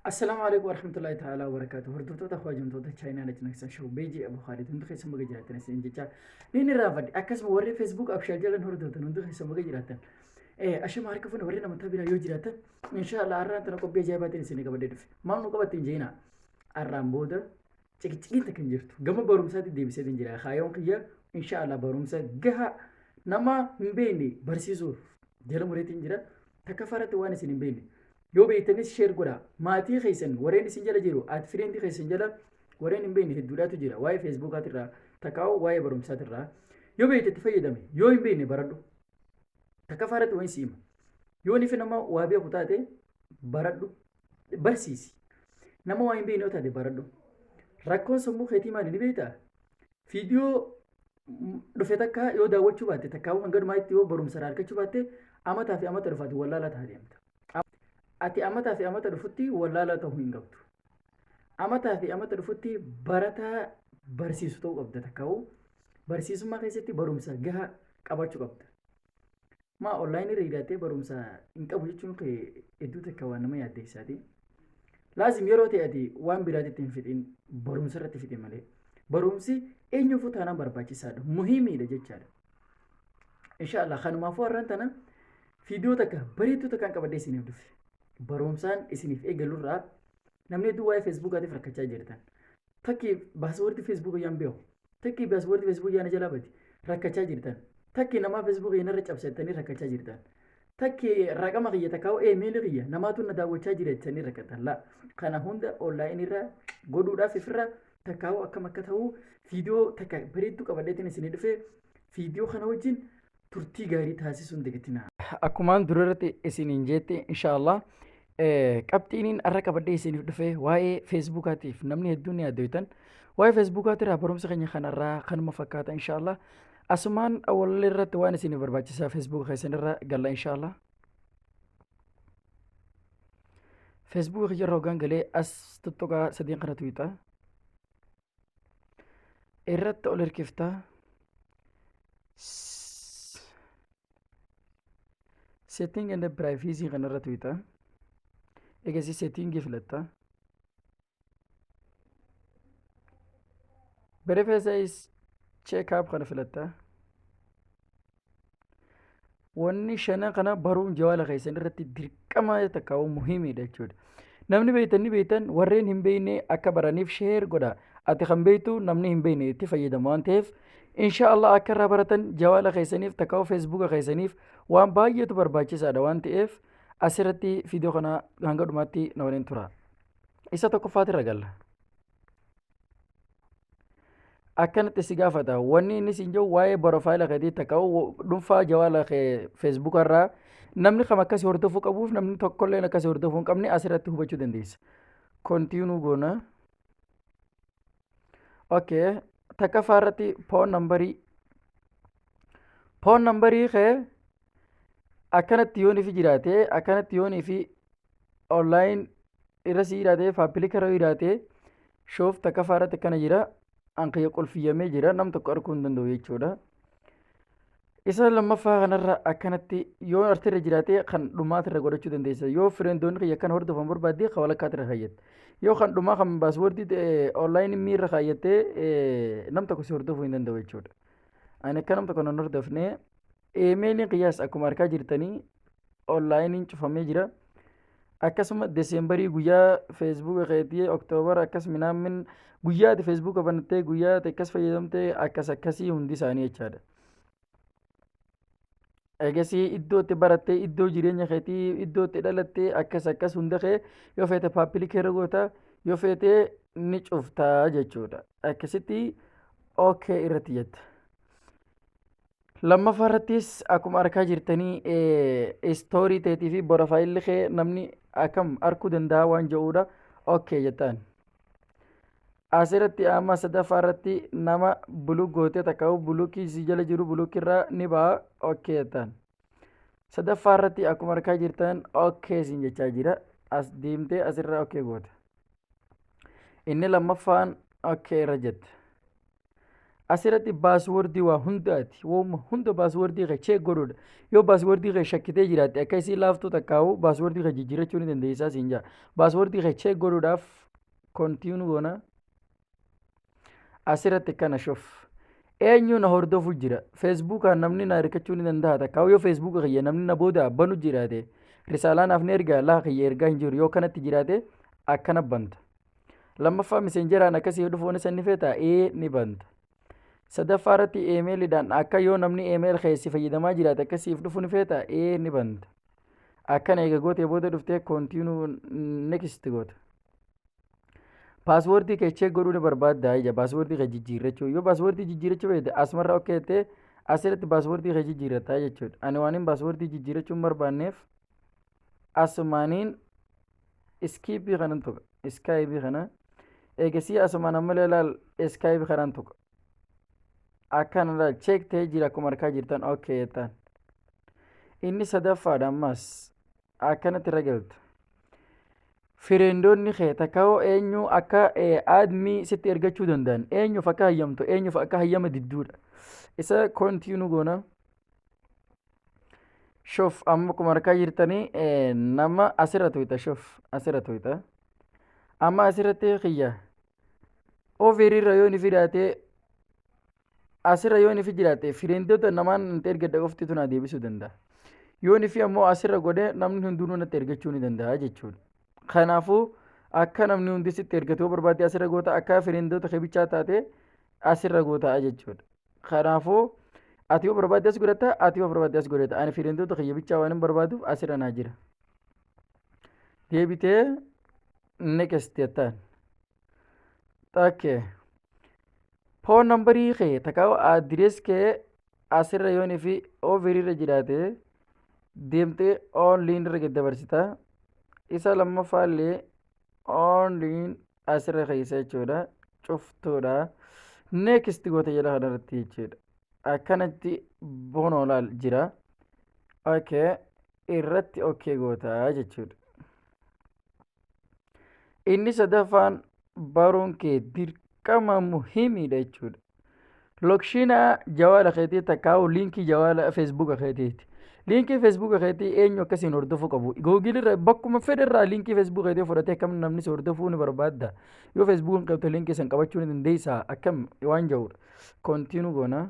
السلام عليكم ورحمة الله تعالى وبركاته. هردوتو تخواجم توتا تشاينا نجنكسن شو بيجي أبو خالد هندو خيسا مغا جراتن سنجيجا نيني رافد أكاس موري فيسبوك أبشال جلن هردوتو هندو خيسا مغا جراتن أشي ماركة فونا ورينا متابينا يو جراتن إن شاء الله أران تنكو بيجي باتين سيني قبل دف ما نوكو باتين جينا أران بودا تيكي تيكي تكن جرتو غما برومسا دي ديبسي دين جرا خايون قيا إن شاء الله برومسا غها نما مبيني برسيزو جلن مريتين جرا تكفارة واني سيني مبيني yoo beektanis sheer godha maatii keessan warreen isin jala jiru ati fireendi keessan jala warreen hin beekne hedduudhaatu jira waa'ee feesbuukaatirraa takkaa'u waa'ee barumsaatirraa yoo beektetti fayyadame yoo hin beekne baradhu takka faaratti wayin siima yoo nifi nama waa beeku taate baradhu barsiisi nama waa hin beekne yoo taate baradhu rakkoon sammuu keetii maali ni beektaa fiidiyoo dhufe takka yoo daawwachuu baatte takkaa'u hanga dhumaatti yoo barumsa argachuu baatte amataa fi amata dhufaati wallaalaa ta'a deemta. Ati amataa fi amata dhufutti wallaalaa ta'uu hin qabdu. Amataa fi amata dhufutti barataa barsiisu ta'uu qabda takkaa'u barsiisummaa keessatti barumsa gahaa qabaachuu qabda. Maa onlaayinii irra hidhattee barumsa hin qabu jechuun hedduu takka waan nama yaaddeessaati. Laazim yeroo ta'e ati waan biraatti hin fixin barumsa irratti fixin malee barumsi eenyuufuu taanaan barbaachisaadha muhiimiidha jechaadha. Inshaallah kanumaafuu har'aan tana fiidiyoo takka bareedduu takkaan qabadhee isiniif dhufe. Barumsaan isiniif eegalurraa namni hedduu waa'ee feesbuukaatiif rakkachaa jirtan takki baaswoortii feesbuukii yaan beeku takki baaswoortii feesbuukii yaana jalaa badi rakkachaa jirtan takki namaa feesbuukii yanarra cabsatanii rakkachaa jirtan takki raqama kiyya takkaa'u eemeelii kiyya namaatu na daawwachaa jira jettanii rakkatan la kana hunda onlaayinirra godhuudhaaf ifirra takkaa'u akkam akka ta'u fiidiyoo takka bareedduu qabadheetiin isinii dhufe fiidiyoo kana wajjin turtii gaarii taasisuun deeggartina. Akkumaan durarratti isiniin jette inshaallah qabxiiniin arra qabadhee isiniif dhufe waa'ee feesbuukaatiif namni hedduun ni yaaddoytan waa'ee feesbuukaatirraa barumsa keenya kanarraa kanuma fakkaata inshaallah asumaan awwallee irratti waan isiniif barbaachisaa feesbuuka keessanirra galla inshaallah feesbuuka keenya hoggaan galee as tuttuqaa sadiin kana tuuta irratti ol hirkiftaa setting and privacy kanarra tuuta eegasi settingii filatta verify check up kana filatta wanni shana kana baruun jawaala keessan irratti dirqama takkaa'u muhiimiidha jechuudha namni beeytan warreen hin beeyne akka baraniif sheer godha ati kan beeytu namni hin beeyne itti fayyadamu waan ta'eef inshaallah akka irraa baratan jawaala keessaniif takkaa'u feesbuuka keessaniif waan baay'eetu barbaachisaadha waan ta'eef asirratti fiidiyoo kana hanga dhumaatti na waliin tura isa tokkoffaatirra galla akkanatti si gaafata wanni inni siin jiru waa'ee borofaayila keetii takkaa'u dhuunfaa jawaala feesbuuka irraa namni kam akkasii hordofuu qabuuf namni tokkollee akkasii hordofuu hin qabne asirratti hubachuu dandeessa kontiinuu goona okay takkaffaa irratti poon nambarii kee akkanatti yoon ifi jiraate akkanatti yoon ifi onlaayin irra si jiraate faappilika irra jiraate shoof takkaffaa irratti akkana jira anqiyya qulfiyyamee jira nam tokko arguu hin danda'u jechuudha isa lammaffaa kanarra akkanatti yoo artirra jiraate kan dhumaatirra godhachuu dandeessa yoo firendoonni kiyya kan hordofan barbaadde walakkaatira kaayyate yoo kan dhumaa kan baaswoordii onlaayin miirra kaayyattee nam tokko si hordofuu hin danda'u jechuudha ani akka nam tokko nan hordofne eemeeliin kiyyaas akkuma argaa jirtanii onlaayiniin cufamee jira akkasuma deseembarii guyyaa feesbuuka keetii oktoobar akkas minaamin guyyaa ati feesbuuka banattee guyyaa ati akkas fayyadamtee akkasii hundi isaanii jechaadha eegasii iddoo itti barattee iddoo jireenya keetii iddoo itti dhalattee akkas hunda kee yoo feete paappilikee irra goota yoo feete ni cuftaa jechuudha akkasitti okay irratti jetta lammaffaa irrattis akkuma argaa jirtanii istoorii teetii fi borofaayilli kee namni akkam arkuu danda'a waan jedhuudha okay jettaan asirratti amma sadaffaa irratti nama buluk gootee takkaa'u bulukii si jala jiru bulukirraa ni ba'a okay jettaan sadaffaa irratti akkuma argaa jirtan okay siin jechaa jira as deemtee asirraa okay goota inni lammaffaan okay irra jette asirratti baaswordii waa hundaati wooma hunda baaswordii kee cheek godhuudha yoo baaswordii kee shakkitee jiraatte akka isii laaftuu takkaawu baaswordii kee jijjiirachuu ni dandeessaa siin jaa baaswordii kee cheek godhuudhaaf kontiinuu goona asirratti kana shof eenyu na hordofu jira feesbuukaan namni na hirkachuu ni danda'a takkaawu yoo feesbuuka kiyya namni na booda banu jiraate risaalaanaaf ni ergaa laa kiyya ergaa hin jiru yoo kanatti jiraate akkana banta lammaffaa miseenjeraan akkasii dhufuun isa ni feeta ni banta sadaffaa irratti eemeelidhaan akka yoo namni eemeel keessi fayyadamaa jiraate akkasiif dhufu ni feeta ni banta akkana eega gootee booda dhuftee kontiinuu next goota paaswordii kee cheek godhuu ni barbaadda ija paaswordii kee jijjiirrachuu yoo paaswordii jijjiirrachuu feete asumarra okkeettee asirratti paaswordii kee jijjiirrataa jechuudha ani waan hin paaswordii jijjiirrachuu hin barbaanneef asumaaniin iskiibii kanan tuqa iskaayibii kana eegasii asumaan ammalee laal iskaayibii kanan tuqa akkana laal cheek ta'ee jira akkuma harkaa jirtan okkee jettaan inni sadaffaadha ammas akkanatti ragalta firendoonni kee takkaawo eenyu akka aadmii sitti ergachuu danda'an eenyuuf akka hayyamtu eenyuuf akka hayyama didduudha isa kontiinuu goona shof amma akkuma harkaa jirtanii nama asirra tuyta shof asirra tuyta amma asirratti kiyya ofiirra yoo ni fidaatee asirra yoo ni fi jiraate firendoota namaan natti ergadha qofti tun deebisuu danda'a yoo ni fi ammoo asirra godhe namni hundinuu natti ergachuu ni danda'a jechuudha kanaafuu akka namni hundi sitti ergatee barbaade asirra goota akka firendoota kebichaa taate asirra goota jechuudha kanaafuu ati yoo barbaade as godhata ati yoo barbaade as godhata ani firendoota kebichaa waan hin barbaaduuf asirra naa jira deebitee next jettaan takkee foon nambarii kee takkaawu adirees kee asirra yoo ni fi ofiirra jiraate deemtee oonliin irra dabarsita isa lammaffaallee oonliin asirra keessa jechuudha cuftuudha next goota jedha kanarratti jechuudha akkanatti bonoolaal jira okay irratti okay goota jechuudha inni sadaffaan baruun kee dirqama muhiimiidha jechuudha lokshinaa jawaala keetii takkaawu liinkii jawaala feesbuuka keetiiti liinkii feesbuuka keetii eenyu akkasiin hordofuu qabu googilirra bakkuma fedherraa liinkii feesbuuka keetii fudhatee akkam namni si hordofuu ni barbaadda yoo feesbuukan qabte liinkii san qabachuu ni dandeessaa akkam waan ja'udha kontiinuu goona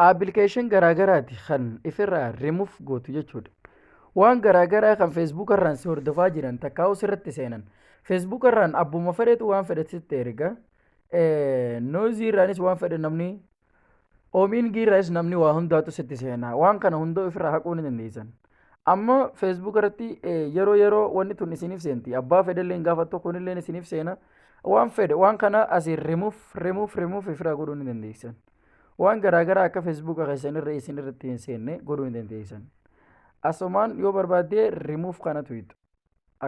aappilikeeshin garaagaraati kan ifirraa rimuuf gootu jechuudha waan garaagaraa kan feesbuukarraan si hordofaa jiran takkaawu sirratti seenan feesbuukarraan abbuma fedhetu waan fedhe sitti erga nooziirraanis waan fedhe namni oomiingiirraas namni waa hundaatu sitti seenaa waan kana hunda ofirraa haquu ni dandeessan amma feesbuuk irratti yeroo wanni tun isiniif seenti abbaa fedhellee hin gaafattu kunillee isiniif seena waan fedhe waan kana asii rimuuf ofirraa godhuu ni dandeessan waan garaagaraa akka feesbuuka keessanirra isinirratti hin seenne godhuu ni dandeessan asumaan yoo barbaadde rimuuf kana tuytu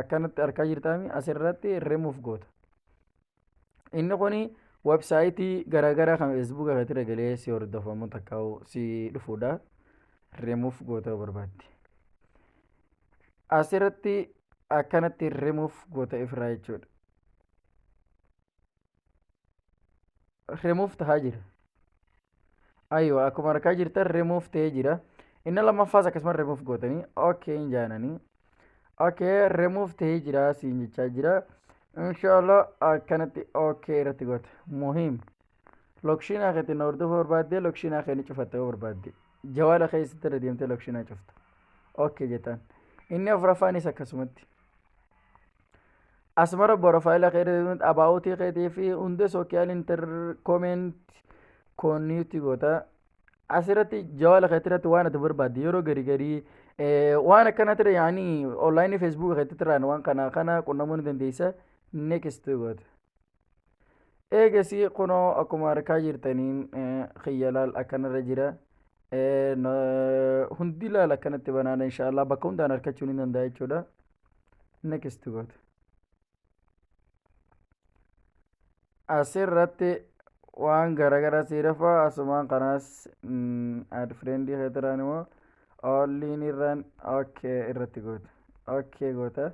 akkanatti harkaa jirtaami asirratti rimuuf goota inni kuni websaayitii garaagaraa kan feesbuuka irratti ragalee si hordofamu takkaawu si dhufuudha rimuuf goota barbaadde asirratti akkanatti rimuuf goota ifirraa jechuudha rimuuf tahaa jira aywa akkuma harkaa jirtan rimuuf ta'ee jira inni lammaffaas akkasuma rimuuf gootanii okay hin jaananii okay rimuuf ta'ee jira siin jechaa jira inshallah akkanatti okay irratti goota muhiim lokshinaa keetti na hordofuu barbaadde lokshinaa kee ni cufatta yoo barbaadde jawaala keessatti irra deemtee lokshinaa cufta okay jettaan inni afuraffaanis akkasumatti asmara borofaayila keetii abaawutii keetii fi hunda sookiyaal interkoomenti kooniitti goota asirratti jawaala keetirratti waan ati barbaadde yeroo garii waan akkanatti yaanii onlaayinii feesbuuka keetitirraan waan kana qunnamuu ni dandeessa next goota eegasii kunoo akkuma harkaa jirtaniin khiyyalaal akkanarra jira hundi laal akkanatti banaana inshaallah bakka hundaan harkachuu ni danda'a jechuudha next goota asirratti waan garagara siirafa asumaan kanaas ad friendii keetiraan immoo olliin irraan okay irratti goota okay goota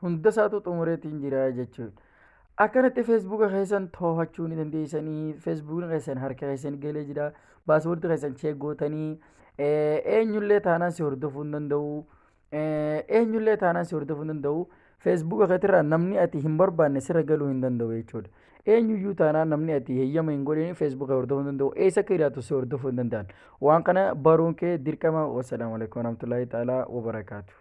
hunda isaatu xumureetiin jira jechuudha akkanatti feesbuuka keessan to'achuu ni dandeessanii feesbuukni keessan harka keessan galee jira baaswoordi keessan cheek gootanii eenyullee taanaan si hordofuu hin danda'u eenyullee taanaan si hordofuu hin danda'u feesbuuka keetirraa namni ati hin barbaanne sirra galuu hin danda'u jechuudha. Eenyuyyuu taanaan namni ati heeyyama hin godhin feesbuuka hordofuu hin danda'u eessa akka jiraatu si hordofuu hin danda'an waan kana baruun kee dirqama. Wassalaamu alaikum warahmatullaahi ta'aalaa wabarakaatu.